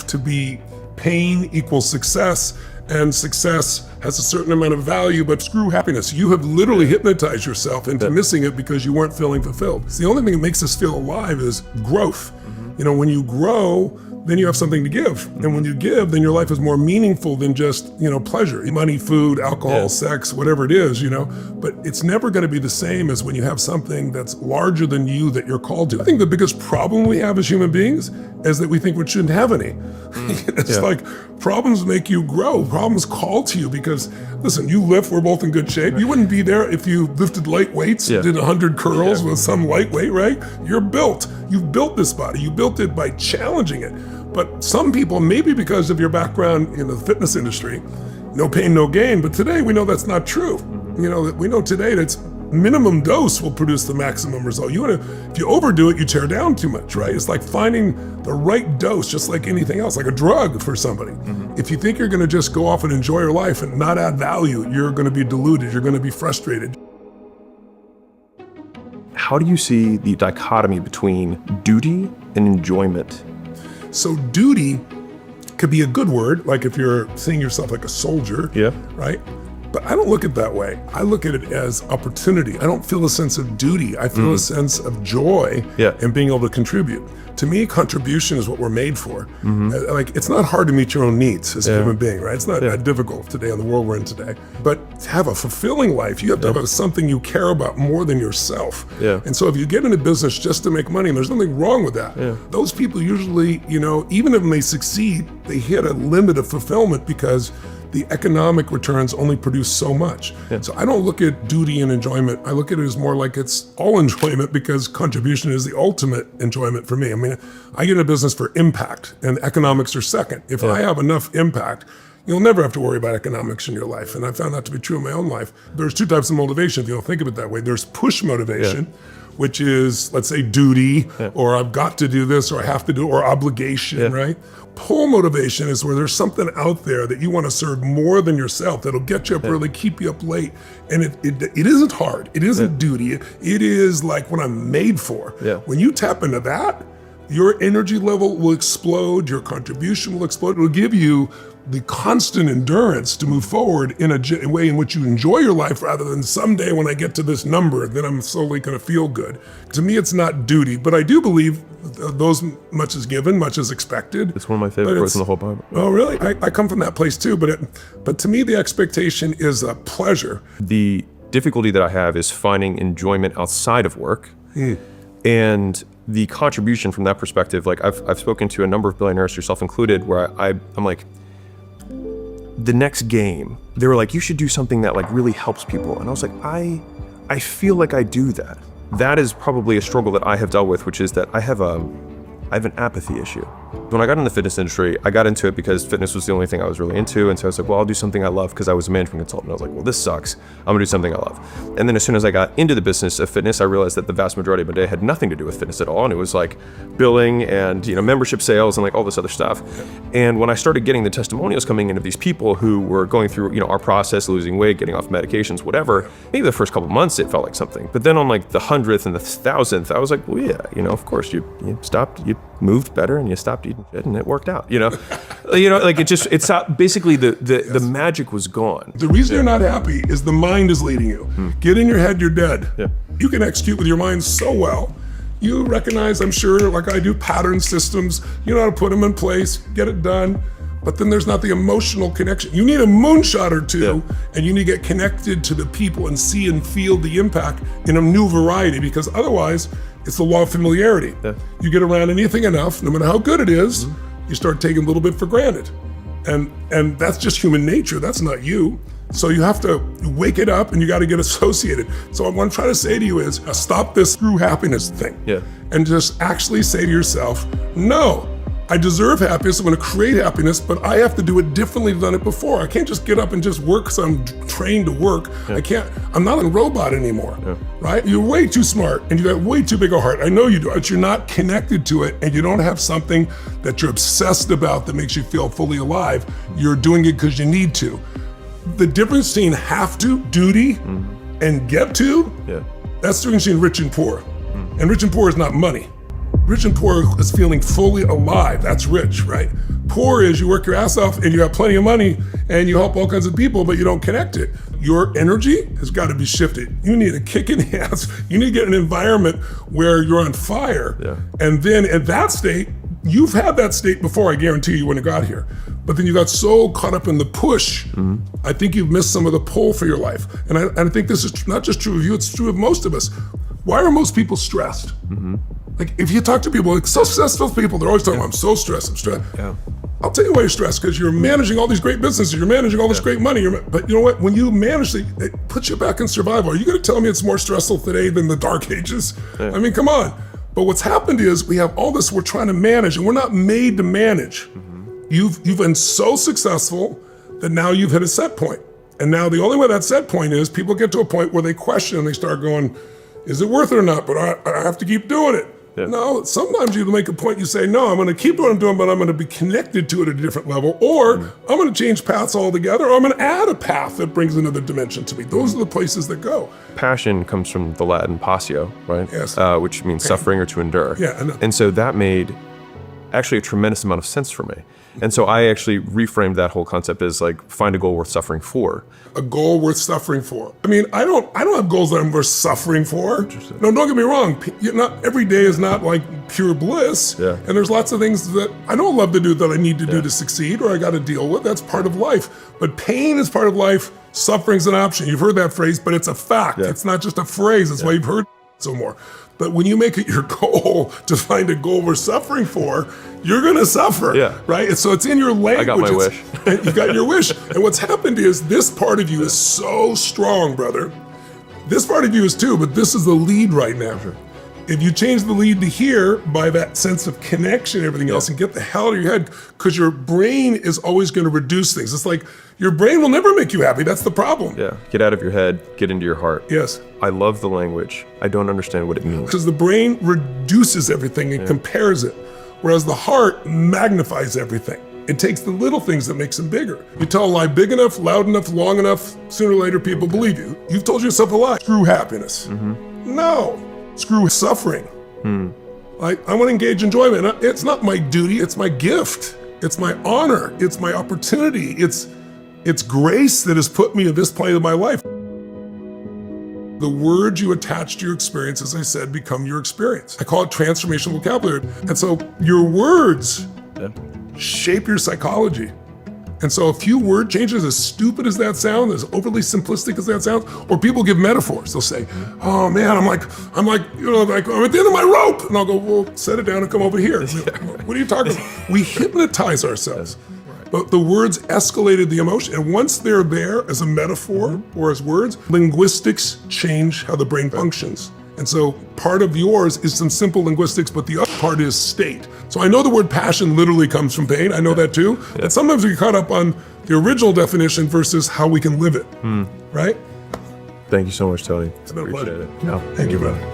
to be pain equals success, and success has a certain amount of value, but screw happiness. You have literally hypnotized yourself into missing it because you weren't feeling fulfilled. It's the only thing that makes us feel alive is growth. You know, when you grow, then you have something to give. And when you give, then your life is more meaningful than just, you know, pleasure. Money, food, alcohol, sex, whatever it is, you know. But it's never gonna be the same as when you have something that's larger than you that you're called to. I think the biggest problem we have as human beings is that we think we shouldn't have any. It's like problems make you grow. Problems call to you because, listen, you lift, we're both in good shape. You wouldn't be there if you lifted light weights, did 100 curls with some lightweight, right? You're built. You've built this body. You built it by challenging it. But some people, maybe because of your background in the fitness industry, no pain, no gain. But today we know that's not true. You know, we know today that's minimum dose will produce the maximum result. If you overdo it, you tear down too much, right? It's like finding the right dose, just like anything else, like a drug for somebody. If you think you're gonna just go off and enjoy your life and not add value, you're gonna be deluded, you're gonna be frustrated. How do you see the dichotomy between duty and enjoyment? So duty could be a good word, like if you're seeing yourself like a soldier, right? But I don't look at it that way. I look at it as opportunity. I don't feel a sense of duty. I feel a sense of joy in being able to contribute. To me, contribution is what we're made for. Like, it's not hard to meet your own needs as a human being, right? It's not that difficult today in the world we're in today. But to have a fulfilling life, you have to have something you care about more than yourself. And so if you get into business just to make money, and there's nothing wrong with that, those people usually, you know, even if they succeed, they hit a limit of fulfillment because the economic returns only produce so much. So I don't look at duty and enjoyment. I look at it as more like it's all enjoyment because contribution is the ultimate enjoyment for me. I mean, I get into business for impact and economics are second. If I have enough impact, you'll never have to worry about economics in your life. And I found that to be true in my own life. There's two types of motivation, if you don't think of it that way. There's push motivation, which is, let's say, duty, or I've got to do this, or I have to do, or obligation, right? Pull motivation is where there's something out there that you want to serve more than yourself that'll get you up early, keep you up late. And it isn't hard. It isn't duty. It is like what I'm made for. When you tap into that, your energy level will explode, your contribution will explode. It will give you the constant endurance to move forward in a way in which you enjoy your life rather than someday when I get to this number, then I'm slowly gonna feel good. To me, it's not duty, but I do believe those much is given, much is expected. It's one of my favorite quotes in the whole Bible. Oh, really? I come from that place too, but to me, the expectation is a pleasure. The difficulty that I have is finding enjoyment outside of work. And the contribution from that perspective, like I've spoken to a number of billionaires, yourself included, where I'm like, the next game, they were like, you should do something that like really helps people. And I was like, I feel like I do that. That is probably a struggle that I have dealt with, which is that I have an apathy issue. When I got in the fitness industry, I got into it because fitness was the only thing I was really into. And so I was like, well, I'll do something I love because I was a management consultant. I was like, well, this sucks. I'm gonna do something I love. And then as soon as I got into the business of fitness, I realized that the vast majority of my day had nothing to do with fitness at all. And it was like billing and, you know, membership sales and like all this other stuff. And when I started getting the testimonials coming in of these people who were going through, you know, our process, losing weight, getting off medications, whatever, maybe the first couple of months it felt like something. But then on like the 100th and the 1000th, I was like, well, yeah, you know, of course you stopped, you moved better and you stopped eating shit and it worked out, you know? Like it's basically the magic was gone. The reason you're not happy is the mind is leading you. Get in your head, you're dead. You can execute with your mind so well. You recognize, I'm sure, like I do, pattern systems. You know how to put them in place, get it done. But then there's not the emotional connection. You need a moonshot or two, and you need to get connected to the people and see and feel the impact in a new variety, because otherwise, it's the law of familiarity. You get around anything enough, no matter how good it is, you start taking a little bit for granted. And that's just human nature, that's not you. So you have to wake it up and you got to get associated. So what I'm trying to say to you is stop this through happiness thing. And just actually say to yourself, no, I deserve happiness, I'm gonna create happiness, but I have to do it differently than I've done it before. I can't just get up and just work because I'm trained to work. I'm not a robot anymore, right? You're way too smart and you got way too big a heart. I know you do, but you're not connected to it and you don't have something that you're obsessed about that makes you feel fully alive. You're doing it because you need to. The difference between have to, duty, and get to, that's the difference between rich and poor. And rich and poor is not money. Rich and poor is feeling fully alive, that's rich, right? Poor is you work your ass off and you have plenty of money and you help all kinds of people, but you don't connect it. Your energy has got to be shifted. You need a kick in the ass. You need to get an environment where you're on fire. Yeah. And then at that state, you've had that state before, I guarantee you wouldn't have got here. But then you got so caught up in the push, I think you've missed some of the pull for your life. And I think this is not just true of you, it's true of most of us. Why are most people stressed? Like if you talk to people, like so successful people, they're always talking about, I'm so stressed, I'm stressed. Yeah. I'll tell you why you're stressed, because you're managing all these great businesses, you're managing all this great money, but you know what, when you manage it puts you back in survival. Are you gonna tell me it's more stressful today than the dark ages? Yeah. I mean, come on. But what's happened is we have all this we're trying to manage, and we're not made to manage. You've been so successful that now you've hit a set point. And now the only way that set point is people get to a point where they question and they start going, is it worth it or not? But I have to keep doing it. Yeah. No, sometimes you make a point, you say, no, I'm gonna keep doing what I'm doing, but I'm gonna be connected to it at a different level, or I'm gonna change paths altogether, or I'm gonna add a path that brings another dimension to me. Those are the places that go. Passion comes from the Latin passio, right? Yes. Which means suffering or to endure. Yeah, and so that made actually a tremendous amount of sense for me. And so I actually reframed that whole concept as like, find a goal worth suffering for. A goal worth suffering for. I mean, I don't have goals that I'm worth suffering for. No, don't get me wrong. Not every day is not like pure bliss. Yeah. And there's lots of things that I don't love to do that I need to do to succeed, or I got to deal with. That's part of life. But pain is part of life. Suffering's an option. You've heard that phrase, but it's a fact. Yeah. It's not just a phrase. That's why you've heard it so more. But when you make it your goal to find a goal worth suffering for, you're gonna suffer, right? And so it's in your language. I got my wish. You got your wish. And what's happened is this part of you is so strong, brother. This part of you is too, but this is the lead right now. If you change the lead to here by that sense of connection and everything else, and get the hell out of your head, because your brain is always gonna reduce things. It's like your brain will never make you happy. That's the problem. Yeah, get out of your head, get into your heart. Yes. I love the language. I don't understand what it means. Because the brain reduces everything and compares it, whereas the heart magnifies everything. It takes the little things that makes them bigger. You tell a lie big enough, loud enough, long enough, sooner or later people believe you. You've told yourself a lie. Screw happiness. No, screw suffering. Like, I want to engage enjoyment. It's not my duty, it's my gift. It's my honor, it's my opportunity. It's grace that has put me in this point of my life. The words you attach to your experience, as I said, become your experience. I call it transformational vocabulary. And so your words shape your psychology. And so a few word changes, as stupid as that sounds, as overly simplistic as that sounds, or people give metaphors. They'll say, oh man, I'm like, I'm at the end of my rope. And I'll go, well, set it down and come over here. What are you talking about? We hypnotize ourselves. But the words escalated the emotion. And once they're there as a metaphor or as words, linguistics change how the brain functions. And so part of yours is some simple linguistics, but the other part is state. So I know the word passion literally comes from pain. I know that too. And sometimes we get caught up on the original definition versus how we can live it, right? Thank you so much, Tony. It's been a pleasure. Appreciate it. Thank you, brother.